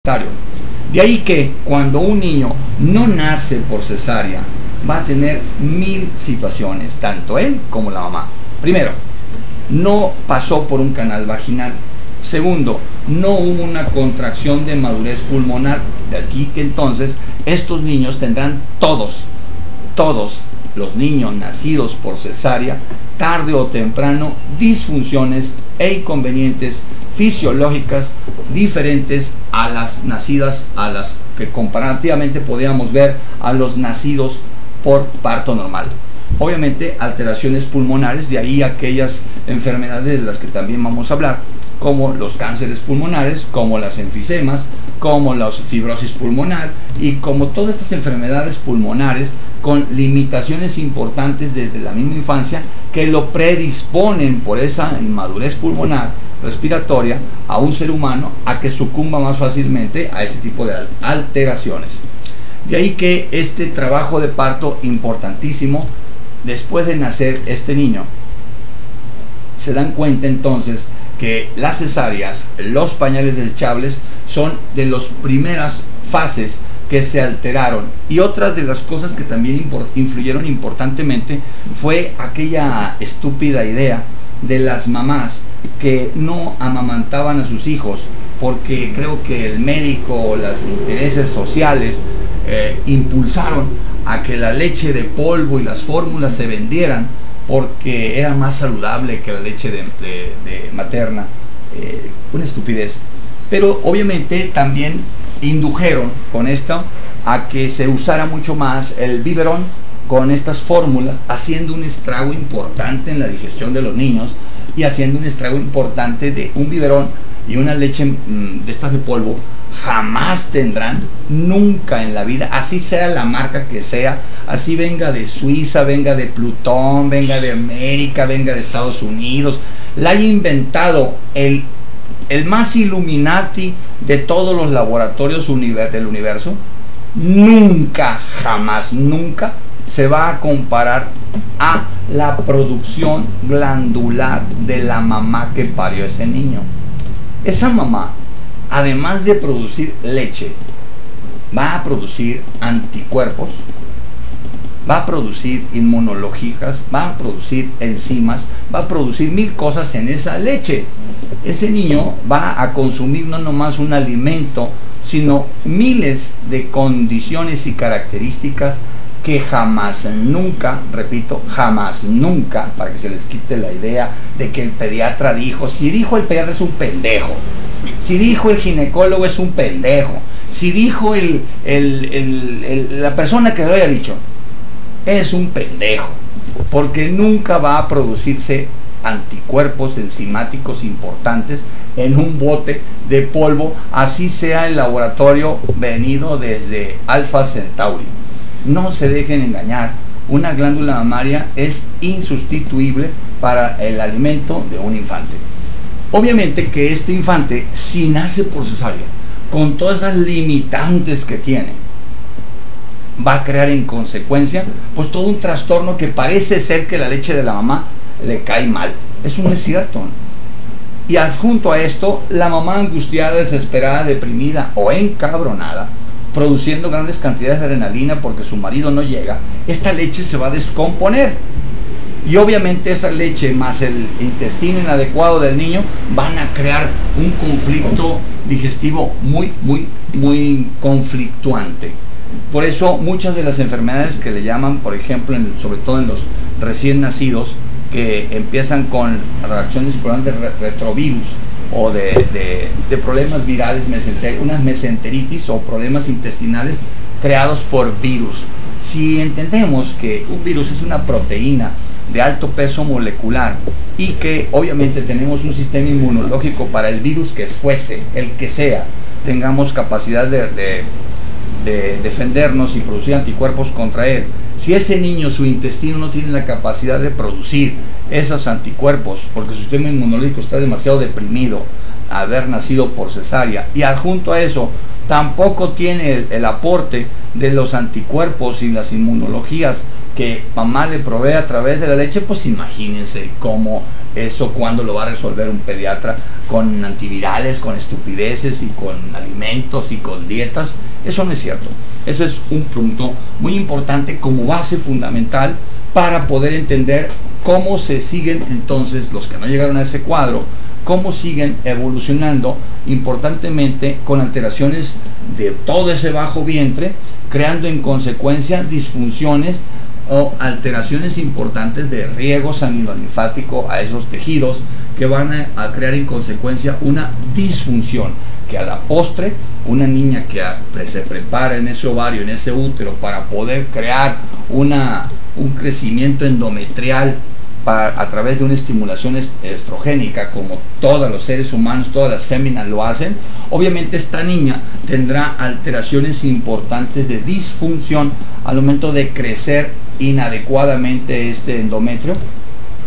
inmunitario. De ahí que cuando un niño no nace por cesárea, va a tener 1000 situaciones, tanto él como la mamá. Primero, no pasó por un canal vaginal. Segundo, no hubo una contracción de madurez pulmonar. De aquí que entonces estos niños tendrán todos los niños nacidos por cesárea, tarde o temprano, disfunciones e inconvenientes fisiológicas diferentes a las nacidas, a las que comparativamente podríamos ver a los nacidos por parto normal. Obviamente alteraciones pulmonares, de ahí aquellas enfermedades de las que también vamos a hablar, como los cánceres pulmonares, como las enfisemas, como la fibrosis pulmonar y como todas estas enfermedades pulmonares con limitaciones importantes desde la misma infancia que lo predisponen por esa inmadurez pulmonar respiratoria a un ser humano a que sucumba más fácilmente a este tipo de alteraciones. De ahí que este trabajo de parto importantísimo, después de nacer este niño, se dan cuenta entonces que las cesáreas, los pañales desechables son de las primeras fases que se alteraron. Y otra de las cosas que también influyeron importantemente fue aquella estúpida idea de las mamás que no amamantaban a sus hijos porque creo que el médico o los intereses sociales impulsaron a que la leche de polvo y las fórmulas se vendieran porque era más saludable que la leche de materna. Una estupidez. Pero obviamente también indujeron con esto a que se usara mucho más el biberón con estas fórmulas, haciendo un estrago importante en la digestión de los niños y haciendo un estrago importante de un biberón y una leche de estas de polvo. Jamás tendrán, nunca en la vida, así sea la marca que sea, así venga de Suiza, venga de Plutón, venga de América, venga de Estados Unidos, la haya inventado el más Illuminati de todos los laboratorios del universo, nunca, jamás, nunca se va a comparar a la producción glandular de la mamá que parió ese niño. Esa mamá, además de producir leche, va a producir anticuerpos, va a producir inmunológicas, va a producir enzimas, va a producir 1000 cosas en esa leche. Ese niño va a consumir no nomás un alimento, sino miles de condiciones y características que jamás, nunca, repito, jamás, nunca, para que se les quite la idea de que el pediatra dijo. Si dijo el pediatra es un pendejo, si dijo el ginecólogo es un pendejo, si dijo la persona que lo haya dicho es un pendejo, porque nunca va a producirse anticuerpos enzimáticos importantes en un bote de polvo, así sea el laboratorio venido desde Alpha Centauri. No se dejen engañar, una glándula mamaria es insustituible para el alimento de un infante. Obviamente que este infante, si nace por cesárea, con todas esas limitantes que tiene, va a crear en consecuencia pues todo un trastorno que parece ser que la leche de la mamá le cae mal. Eso no es cierto. Y adjunto a esto, la mamá angustiada, desesperada, deprimida o encabronada, produciendo grandes cantidades de adrenalina porque su marido no llega, esta leche se va a descomponer. Y obviamente esa leche más el intestino inadecuado del niño van a crear un conflicto digestivo muy conflictuante. Por eso muchas de las enfermedades que le llaman, por ejemplo, sobre todo en los recién nacidos, que empiezan con reacciones y problemas de retrovirus o de problemas virales, unas mesenteritis o problemas intestinales creados por virus. Si entendemos que un virus es una proteína de alto peso molecular y que obviamente tenemos un sistema inmunológico para el virus que fuese, el que sea, tengamos capacidad de defendernos y producir anticuerpos contra él. Si ese niño, su intestino no tiene la capacidad de producir esos anticuerpos porque su sistema inmunológico está demasiado deprimido, haber nacido por cesárea, y adjunto a eso tampoco tiene el aporte de los anticuerpos y las inmunologías que mamá le provee a través de la leche, pues imagínense cómo Eso cuando lo va a resolver un pediatra con antivirales, con estupideces y con alimentos y con dietas. Eso no es cierto. Eso es un punto muy importante como base fundamental para poder entender cómo se siguen entonces los que no llegaron a ese cuadro, cómo siguen evolucionando importantemente con alteraciones de todo ese bajo vientre, creando en consecuencia disfunciones o alteraciones importantes de riego sanguinolinfático a esos tejidos, que van a crear en consecuencia una disfunción, que a la postre una niña que se prepara en ese ovario, en ese útero, para poder crear un crecimiento endometrial a través de una estimulación estrogénica, como todos los seres humanos, todas las féminas lo hacen, obviamente esta niña tendrá alteraciones importantes de disfunción al momento de crecer inadecuadamente este endometrio,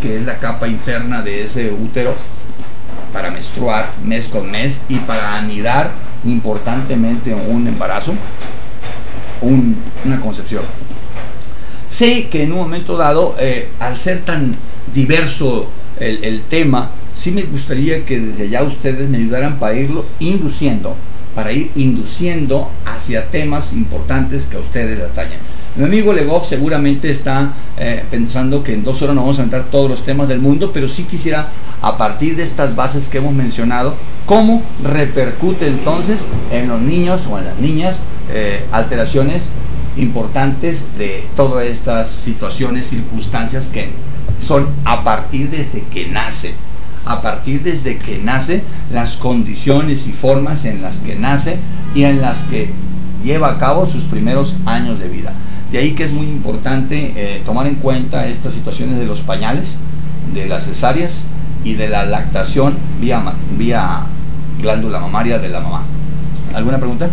que es la capa interna de ese útero, para menstruar mes con mes y para anidar importantemente un embarazo, una concepción. Sé que en un momento dado, al ser tan diverso el tema, sí me gustaría que desde ya ustedes me ayudaran para ir induciendo hacia temas importantes que a ustedes atañen. Mi amigo Legoff seguramente está pensando que en 2 horas no vamos a entrar todos los temas del mundo, pero sí quisiera, a partir de estas bases que hemos mencionado, cómo repercute entonces en los niños o en las niñas alteraciones importantes de todas estas situaciones, circunstancias que son a partir desde que nace. A partir desde que nace, las condiciones y formas en las que nace y en las que lleva a cabo sus primeros años de vida. De ahí que es muy importante tomar en cuenta estas situaciones de los pañales, de las cesáreas y de la lactación vía glándula mamaria de la mamá. ¿Alguna pregunta?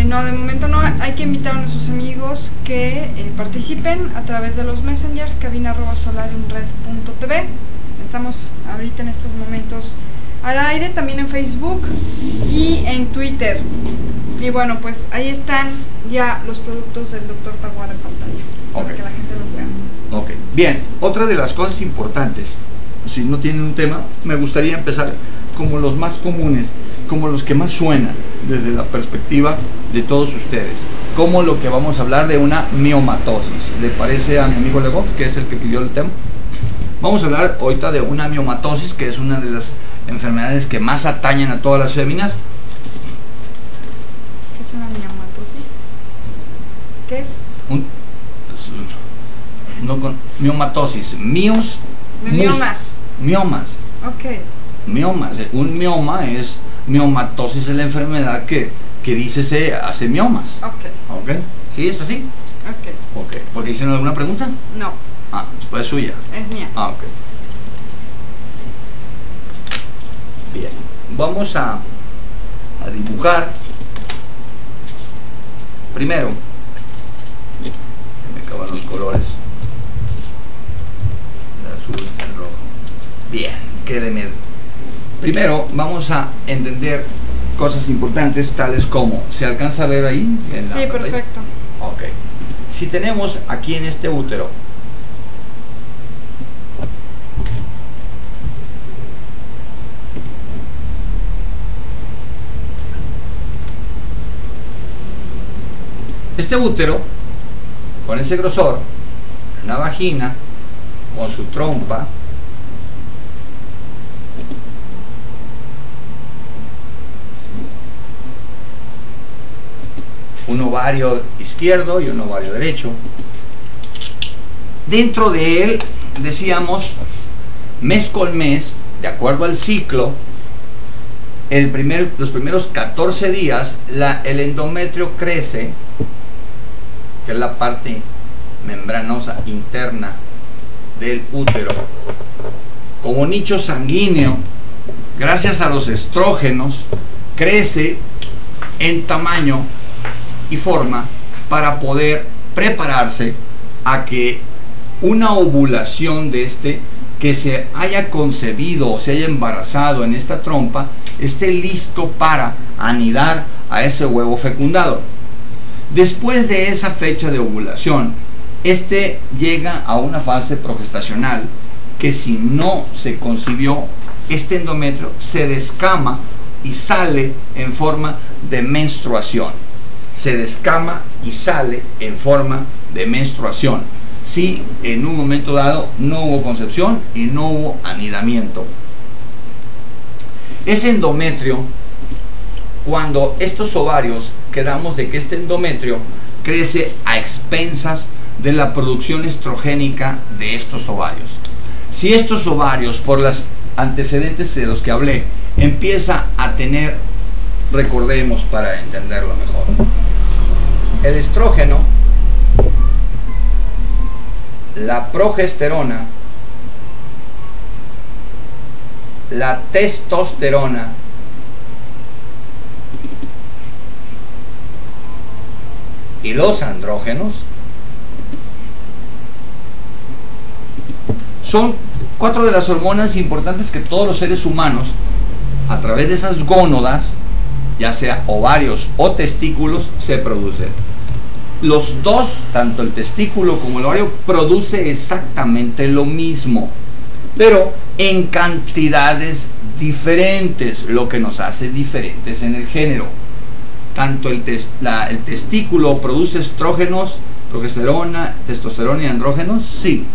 No, de momento no. Hay que invitar a nuestros amigos que participen a través de los messengers, cabina@solariumred.tv. Estamos ahorita en estos momentos al aire, también en Facebook y en Twitter. Y bueno, pues ahí están ya los productos del Dr. Taguara en pantalla, para que la gente los vea. Ok, bien, otra de las cosas importantes, si no tienen un tema, me gustaría empezar como los más comunes, como los que más suenan desde la perspectiva de todos ustedes, como lo que vamos a hablar de una miomatosis. ¿Le parece a mi amigo Legoff, que es el que pidió el tema? Vamos a hablar ahorita de una miomatosis, que es una de las enfermedades que más atañen a todas las féminas. ¿Qué es una miomatosis? ¿Qué es? Miomatosis. Miomas. Ok. Miomas. Un mioma es, miomatosis es la enfermedad que dice se hace miomas. Ok. ¿Sí es así? Ok. ¿Por qué hicieron alguna pregunta? No. Ah, pues es suya. Es mía. Ah, ok. Bien. Vamos a dibujar. Primero, se me acaban los colores. El azul, el rojo. Bien, quédeme. Primero vamos a entender cosas importantes tales como, ¿se alcanza a ver ahí? En la sí, pantalla? perfecto. Ok. Si tenemos aquí en este útero con ese grosor, una vagina con su trompa, un ovario izquierdo y un ovario derecho. Dentro de él, decíamos, mes con mes, de acuerdo al ciclo, los primeros 14 días, el endometrio crece, que es la parte membranosa interna del útero, como nicho sanguíneo. Gracias a los estrógenos, crece en tamaño y forma para poder prepararse a que una ovulación de que se haya concebido o se haya embarazado en esta trompa esté listo para anidar a ese huevo fecundado. Después de esa fecha de ovulación, llega a una fase progestacional que si no se concibió, este endometrio se descama y sale en forma de menstruación. Se descama y sale en forma de menstruación si en un momento dado no hubo concepción y no hubo anidamiento. Ese endometrio, cuando estos ovarios, quedamos de que este endometrio crece a expensas de la producción estrogénica de estos ovarios. Si estos ovarios, por los antecedentes de los que hablé, empieza a tener, recordemos para entenderlo mejor, el estrógeno, la progesterona, la testosterona y los andrógenos, son 4 de las hormonas importantes que todos los seres humanos, a través de esas gónadas, ya sea ovarios o testículos, se producen. Los dos, tanto el testículo como el ovario, produce exactamente lo mismo, pero en cantidades diferentes, lo que nos hace diferentes en el género. Tanto el testículo produce estrógenos, progesterona, testosterona y andrógenos, sí.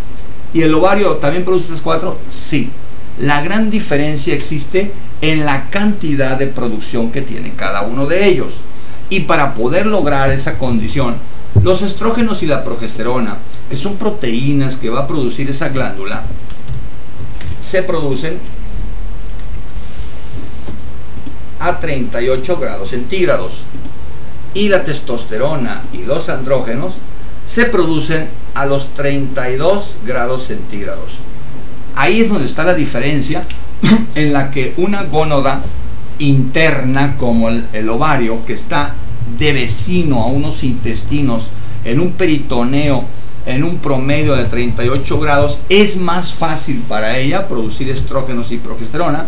¿Y el ovario también produce estas 4? Sí. La gran diferencia existe en la cantidad de producción que tiene cada uno de ellos. Y para poder lograr esa condición, los estrógenos y la progesterona, que son proteínas que va a producir esa glándula, se producen a 38 grados centígrados. Y la testosterona y los andrógenos se producen a los 32 grados centígrados. Ahí es donde está la diferencia en la que una gónada interna como el ovario, que está de vecino a unos intestinos en un peritoneo en un promedio de 38 grados, es más fácil para ella producir estrógenos y progesterona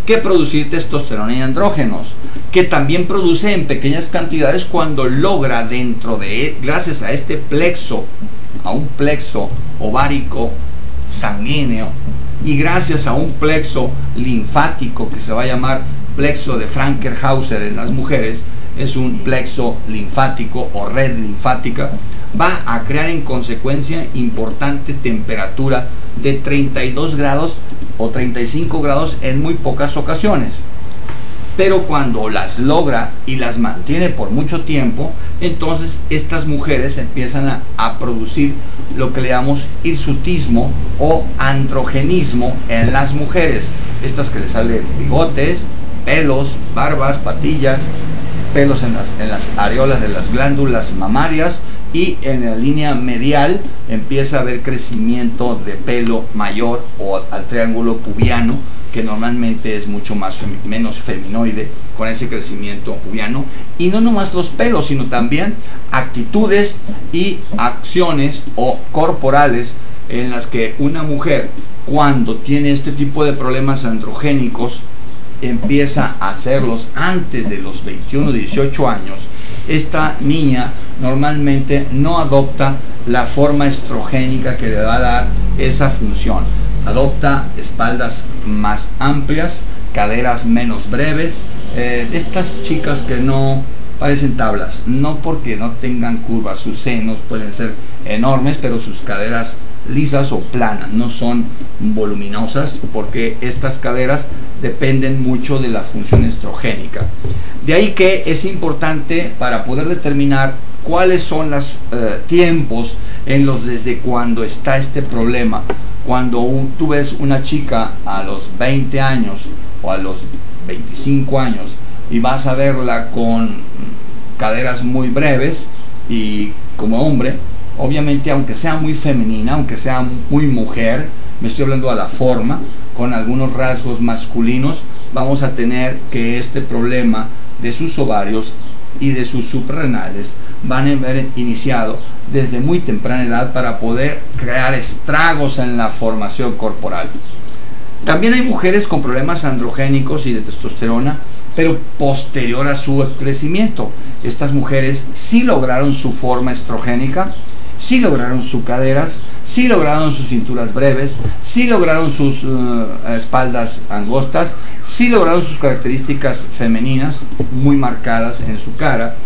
que producir testosterona y andrógenos, que también produce en pequeñas cantidades cuando logra dentro de, gracias a este plexo, a un plexo ovárico sanguíneo, y gracias a un plexo linfático que se va a llamar plexo de Frankenhauser en las mujeres, es un plexo linfático o red linfática, va a crear en consecuencia importante temperatura de 32 grados o 35 grados en muy pocas ocasiones. Pero cuando las logra y las mantiene por mucho tiempo, entonces estas mujeres empiezan a producir lo que le llamamos hirsutismo o androgenismo en las mujeres. Estas que les salen bigotes, pelos, barbas, patillas, pelos en las areolas de las glándulas mamarias, y en la línea medial empieza a haber crecimiento de pelo mayor o al triángulo pubiano, que normalmente es mucho menos feminoide, con ese crecimiento pubiano. Y no nomás los pelos, sino también actitudes y acciones o corporales en las que una mujer, cuando tiene este tipo de problemas androgénicos, empieza a hacerlos antes de los 21 o 18 años. Esta niña normalmente no adopta la forma estrogénica que le va a dar esa función. Adopta espaldas más amplias, caderas menos breves. Estas chicas que no parecen tablas, no porque no tengan curvas, sus senos pueden ser enormes, pero sus caderas lisas o planas, no son voluminosas, porque estas caderas dependen mucho de la función estrogénica. De ahí que es importante para poder determinar cuáles son los tiempos en los desde cuando está este problema. Cuando tú ves una chica a los 20 años o a los 25 años y vas a verla con caderas muy breves y como hombre, obviamente aunque sea muy femenina, aunque sea muy mujer, me estoy hablando a la forma, con algunos rasgos masculinos, vamos a tener que este problema de sus ovarios y de sus suprarrenales van a haber iniciado desde muy temprana edad para poder crear estragos en la formación corporal. También hay mujeres con problemas androgénicos y de testosterona, pero posterior a su crecimiento. Estas mujeres sí lograron su forma estrogénica, sí lograron sus caderas, sí lograron sus cinturas breves, sí lograron sus espaldas angostas, sí lograron sus características femeninas muy marcadas en su cara.